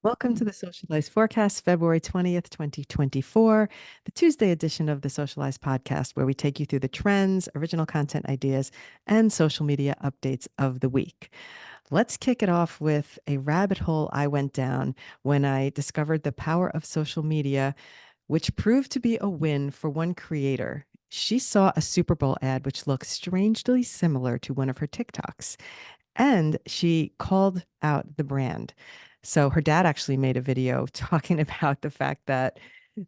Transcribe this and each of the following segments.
Welcome to the Socialize Forecast, February 20th, 2024, the Tuesday edition of the Socialize podcast, where we take you through the trends, original content ideas, and social media updates of the week. Let's kick it off with a rabbit hole I went down when I discovered the power of social media, which proved to be a win for one creator. She saw a Super Bowl ad which looked strangely similar to one of her TikToks, and she called out the brand. So her dad actually made a video talking about the fact that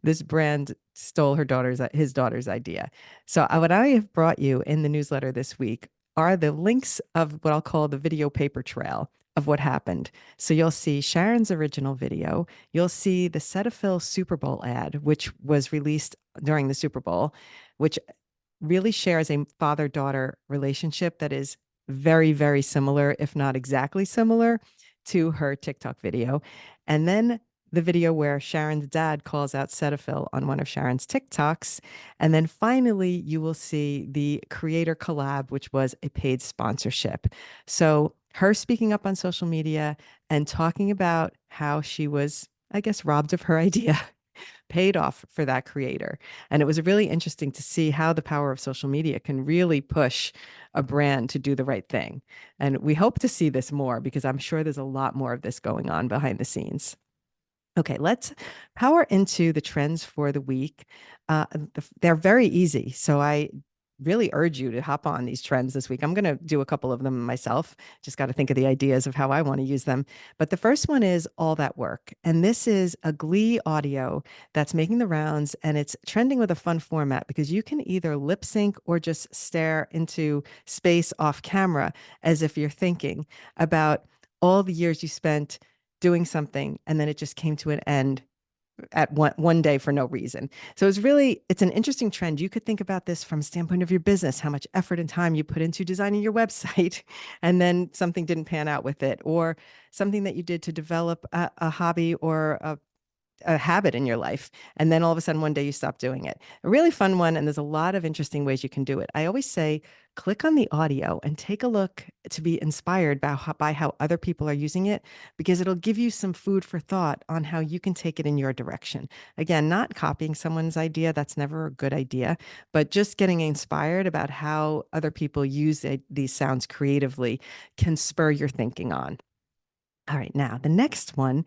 this brand stole his daughter's idea. So what I have brought you in the newsletter this week are the links of what I'll call the video paper trail of what happened. So you'll see Sharon's original video. You'll see the Cetaphil Super Bowl ad, which was released during the Super Bowl, which really shares a father-daughter relationship that is very, very similar, if not exactly similar, to her TikTok video. And then the video where Sharon's dad calls out Cetaphil on one of Sharon's TikToks. And then finally, you will see the creator collab, which was a paid sponsorship. So her speaking up on social media and talking about how she was, I guess, robbed of her idea paid off for that creator. And it was really interesting to see how the power of social media can really push a brand to do the right thing. And we hope to see this more because I'm sure there's a lot more of this going on behind the scenes. Okay, let's power into the trends for the week. They're very easy. So I really urge you to hop on these trends this week. I'm going to do a couple of them myself. Just got to think of the ideas of how I want to use them. But the first one is All That Work. And this is a Glee audio that's making the rounds, and it's trending with a fun format because you can either lip sync or just stare into space off camera as if you're thinking about all the years you spent doing something and then it just came to an end at one day for no reason. So it's an interesting trend. You could think about this from a standpoint of your business, how much effort and time you put into designing your website, and then something didn't pan out with it, or something that you did to develop a hobby or a habit in your life. And then all of a sudden, one day you stop doing it. A really fun one. And there's a lot of interesting ways you can do it. I always say, click on the audio and take a look to be inspired by how other people are using it, because it'll give you some food for thought on how you can take it in your direction. Again, not copying someone's idea. That's never a good idea, but just getting inspired about how other people use these sounds creatively can spur your thinking on. All right, now the next one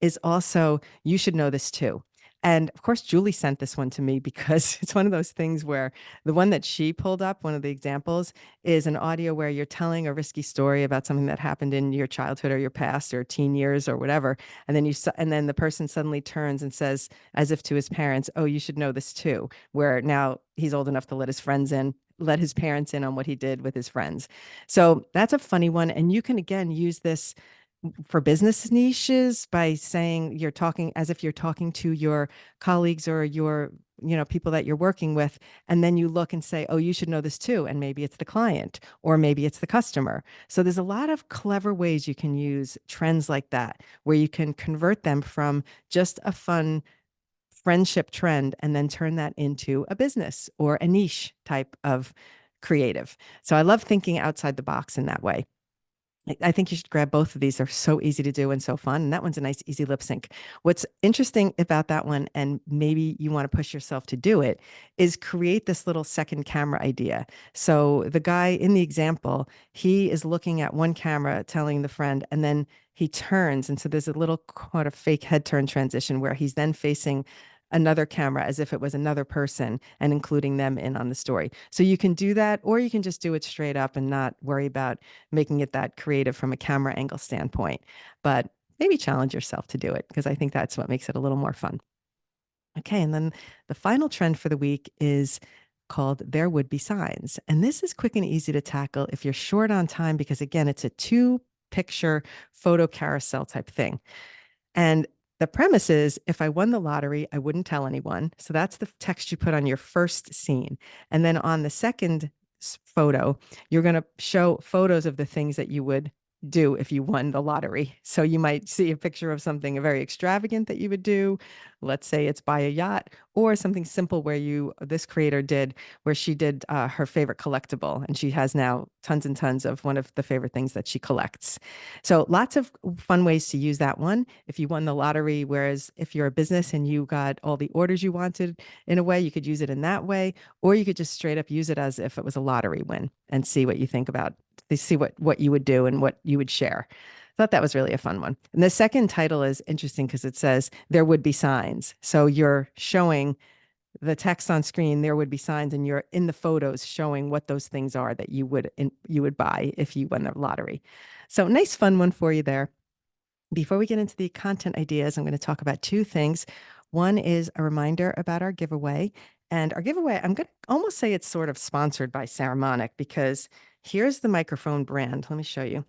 is also, you should know this too. And of course, Julie sent this one to me because it's one of those things where the one that she pulled up, one of the examples, is an audio where you're telling a risky story about something that happened in your childhood or your past or teen years or whatever. And then the person suddenly turns and says, as if to his parents, "Oh, you should know this too," where now he's old enough to let his parents in on what he did with his friends. So that's a funny one. And you can again use this for business niches by saying you're talking as if you're talking to your colleagues or your people that you're working with, and then you look and say, oh, you should know this too, and maybe it's the client or maybe it's the customer. So there's a lot of clever ways you can use trends like that where you can convert them from just a fun friendship trend and then turn that into a business or a niche type of creative. So I love thinking outside the box in that way. I think you should grab both of these. They're so easy to do and so fun. And that one's a nice, easy lip sync. What's interesting about that one, and maybe you want to push yourself to do it, is create this little second camera idea. So the guy in the example, he is looking at one camera, telling the friend, and then he turns. And so there's a little kind of fake head turn transition where he's then facing another camera as if it was another person and including them in on the story. So you can do that, or you can just do it straight up and not worry about making it that creative from a camera angle standpoint. But maybe challenge yourself to do it because I think that's what makes it a little more fun. Okay, and then the final trend for the week is called There Would Be Signs. And this is quick and easy to tackle if you're short on time because, again, it's a two picture photo carousel type thing. And the premise is if I won the lottery, I wouldn't tell anyone. So that's the text you put on your first scene. And then on the second photo, you're going to show photos of the things that you would do if you won the lottery. So you might see a picture of something very extravagant that you would do. Let's say it's buy a yacht, or something simple where this creator did, where she did her favorite collectible, and she has now tons and tons of one of the favorite things that she collects. So lots of fun ways to use that one if you won the lottery. Whereas if you're a business and you got all the orders you wanted in a way, you could use it in that way, or you could just straight up use it as if it was a lottery win and see what you think about. They see what you would do and what you would share. I thought that was really a fun one. And the second title is interesting because it says there would be signs. So you're showing the text on screen, there would be signs, and you're in the photos showing what those things are that you would buy if you won the lottery. So nice fun one for you there. Before we get into the content ideas, I'm going to talk about two things. One is a reminder about our giveaway. And our giveaway, I'm going to almost say it's sort of sponsored by Saramonic, because here's the microphone brand. Let me show you.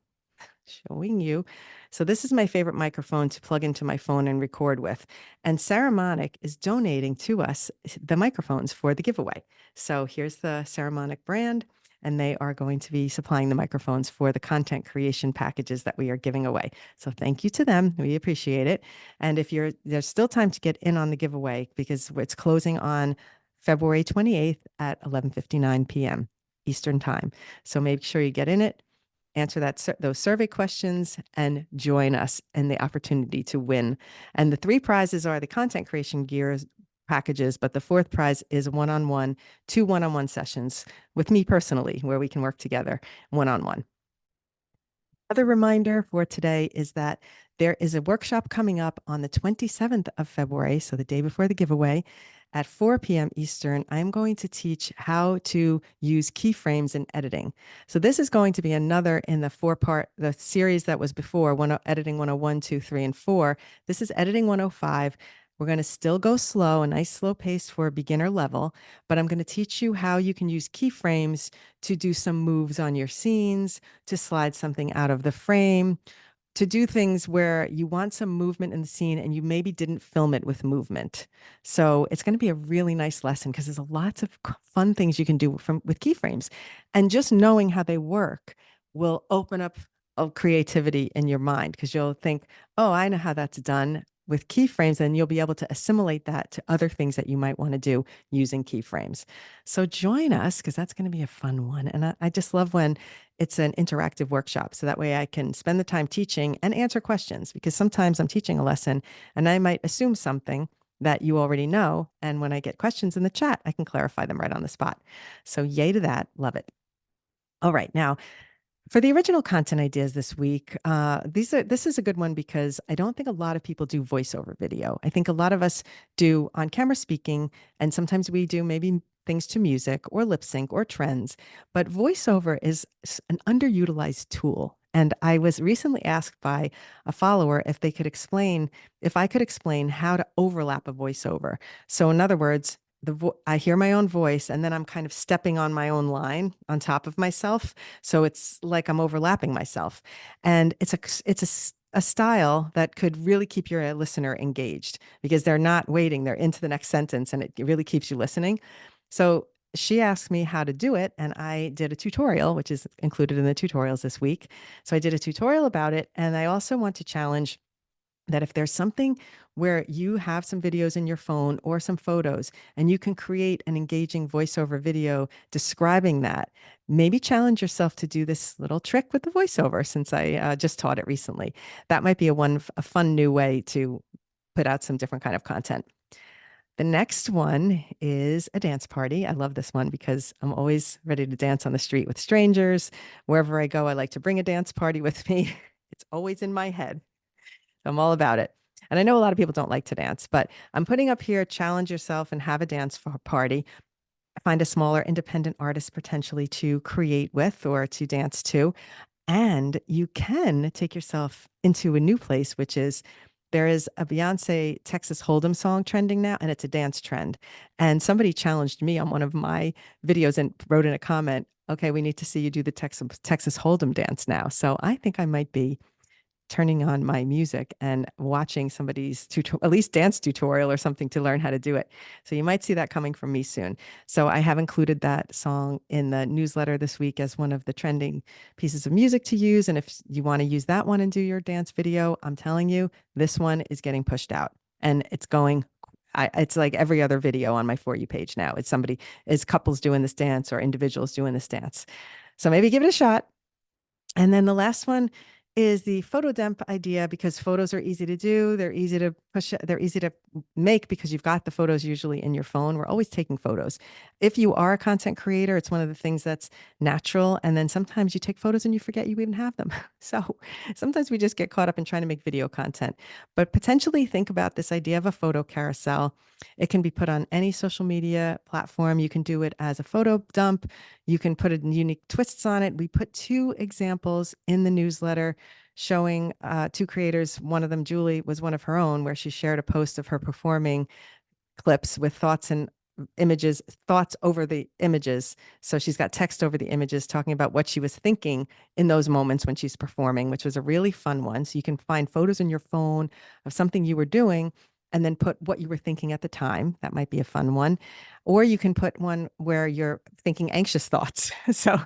Showing you. So this is my favorite microphone to plug into my phone and record with. And Saramonic is donating to us the microphones for the giveaway. So here's the Saramonic brand, and they are going to be supplying the microphones for the content creation packages that we are giving away. So thank you to them. We appreciate it. And there's still time to get in on the giveaway because it's closing on February 28th at 11:59 p.m. Eastern Time. So make sure you get in it, answer those survey questions, and join us in the opportunity to win. And the three prizes are the content creation gear packages, but the fourth prize is two one-on-one sessions with me personally, where we can work together one-on-one. Other reminder for today is that there is a workshop coming up on the 27th of February, so the day before the giveaway, at 4 p.m. Eastern. I'm going to teach how to use keyframes in editing. So this is going to be another in the series that was before, editing 101, 2, 3, and 4. This is editing 105. We're going to still go slow, a nice slow pace for a beginner level, but I'm going to teach you how you can use keyframes to do some moves on your scenes, to slide something out of the frame, to do things where you want some movement in the scene and you maybe didn't film it with movement. So it's going to be a really nice lesson because there's lots of fun things you can do with keyframes. And just knowing how they work will open up a creativity in your mind, because you'll think, oh, I know how that's done with keyframes, and you'll be able to assimilate that to other things that you might want to do using keyframes. So join us, because that's going to be a fun one. And I just love when it's an interactive workshop. So that way I can spend the time teaching and answer questions, because sometimes I'm teaching a lesson and I might assume something that you already know. And when I get questions in the chat, I can clarify them right on the spot. So yay to that. Love it. All right. Now, for the original content ideas this week, this is a good one because I don't think a lot of people do voiceover video. I think a lot of us do on camera speaking, and sometimes we do maybe things to music or lip sync or trends, but voiceover is an underutilized tool. And I was recently asked by a follower if I could explain how to overlap a voiceover. So in other words, I hear my own voice and then I'm kind of stepping on my own line on top of myself. So it's like I'm overlapping myself. And it's a style that could really keep your listener engaged, because they're not waiting, they're into the next sentence, and it really keeps you listening. So she asked me how to do it, and I did a tutorial, which is included in the tutorials this week. So I did a tutorial about it. And I also want to challenge that if there's something where you have some videos in your phone or some photos and you can create an engaging voiceover video describing that, maybe challenge yourself to do this little trick with the voiceover, since I just taught it recently. That might be a fun new way to put out some different kind of content. The next one is a dance party. I love this one because I'm always ready to dance on the street with strangers. Wherever I go, I like to bring a dance party with me. It's always in my head. I'm all about it. And I know a lot of people don't like to dance, but I'm putting up here, challenge yourself and have a dance party. Find a smaller independent artist potentially to create with or to dance to. And you can take yourself into a new place, which is there is a Beyonce Texas Hold'em song trending now, and it's a dance trend. And somebody challenged me on one of my videos and wrote in a comment, okay, we need to see you do the Texas Hold'em dance now. So I think I might be turning on my music and watching somebody's at least dance tutorial or something to learn how to do it. So you might see that coming from me soon. So I have included that song in the newsletter this week as one of the trending pieces of music to use. And if you want to use that one and do your dance video, I'm telling you, this one is getting pushed out and it's going. It's like every other video on my For You page now. It's couples doing this dance or individuals doing this dance. So maybe give it a shot. And then the last one is the photo dump idea because photos are easy to do. They're easy to push. They're easy to make because you've got the photos usually in your phone. We're always taking photos. If you are a content creator, it's one of the things that's natural. And then sometimes you take photos and you forget you even have them. So sometimes we just get caught up in trying to make video content. But potentially think about this idea of a photo carousel. It can be put on any social media platform. You can do it as a photo dump. You can put unique twists on it. We put two examples in the newsletter showing two creators. One of them, Julie, was one of her own, where she shared a post of her performing clips with thoughts and images, thoughts over the images. So she's got text over the images talking about what she was thinking in those moments when she's performing, which was a really fun one. So you can find photos in your phone of something you were doing and then put what you were thinking at the time. That might be a fun one. Or you can put one where you're thinking anxious thoughts. So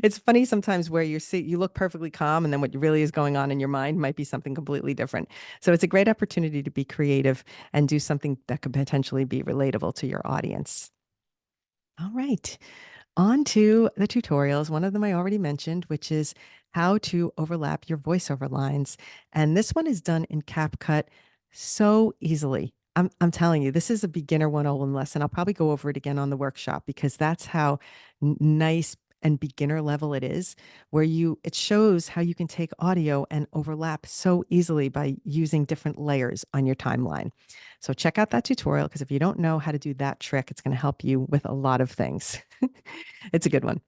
it's funny sometimes where you look perfectly calm and then what really is going on in your mind might be something completely different. So it's a great opportunity to be creative and do something that could potentially be relatable to your audience. All right. On to the tutorials. One of them I already mentioned, which is how to overlap your voiceover lines. And this one is done in CapCut so easily. I'm telling you, this is a beginner 101 lesson. I'll probably go over it again on the workshop because that's how nice and beginner level it is, where it shows how you can take audio and overlap so easily by using different layers on your timeline. So check out that tutorial because if you don't know how to do that trick, it's going to help you with a lot of things. It's a good one.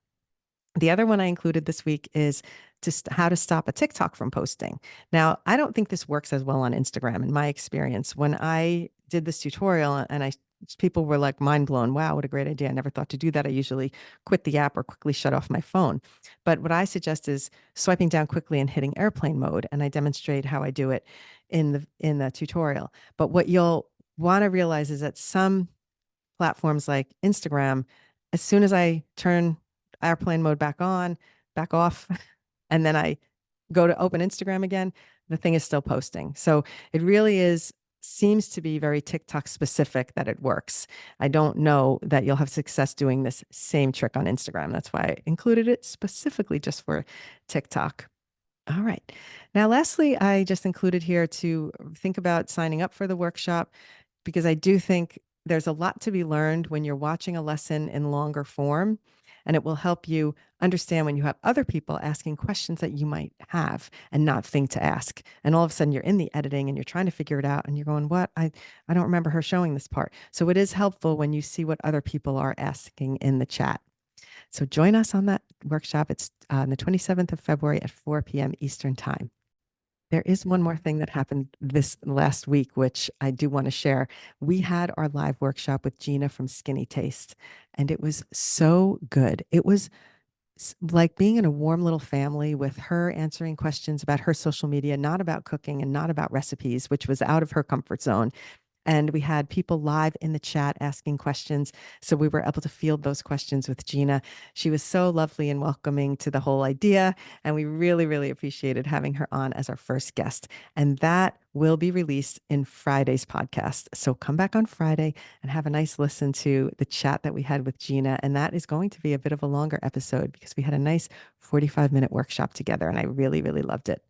The other one I included this week is just how to stop a TikTok from posting. Now, I don't think this works as well on Instagram in my experience. When I did this tutorial and people were like mind blown. Wow, what a great idea. I never thought to do that. I usually quit the app or quickly shut off my phone. But what I suggest is swiping down quickly and hitting airplane mode. And I demonstrate how I do it in the tutorial. But what you'll want to realize is that some platforms like Instagram, as soon as I turn airplane mode back on, back off, and then I go to open Instagram again, the thing is still posting. So it really seems to be very TikTok specific that it works. I don't know that you'll have success doing this same trick on Instagram. That's why I included it specifically just for TikTok. All right. Now, lastly, I just included here to think about signing up for the workshop because I do think there's a lot to be learned when you're watching a lesson in longer form, and it will help you understand when you have other people asking questions that you might have and not think to ask. And all of a sudden you're in the editing and you're trying to figure it out and you're going, what? I don't remember her showing this part. So it is helpful when you see what other people are asking in the chat. So join us on that workshop. It's on the 27th of February at 4 p.m. Eastern Time. There is one more thing that happened this last week, which I do want to share. We had our live workshop with Gina from Skinny Taste, and it was so good. It was like being in a warm little family with her answering questions about her social media, not about cooking and not about recipes, which was out of her comfort zone. And we had people live in the chat asking questions. So we were able to field those questions with Gina. She was so lovely and welcoming to the whole idea. And we really, really appreciated having her on as our first guest. And that will be released in Friday's podcast. So come back on Friday and have a nice listen to the chat that we had with Gina. And that is going to be a bit of a longer episode because we had a nice 45-minute workshop together. And I really, really loved it.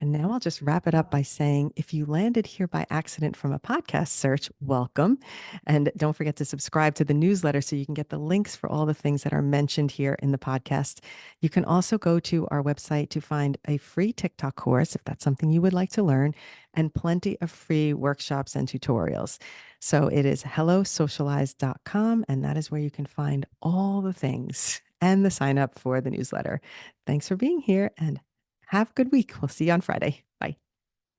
And now I'll just wrap it up by saying if you landed here by accident from a podcast search, welcome. And don't forget to subscribe to the newsletter so you can get the links for all the things that are mentioned here in the podcast. You can also go to our website to find a free TikTok course if that's something you would like to learn, and plenty of free workshops and tutorials. So it is hellosocialize.com, and that is where you can find all the things and the sign up for the newsletter. Thanks for being here and have a good week. We'll see you on Friday. Bye.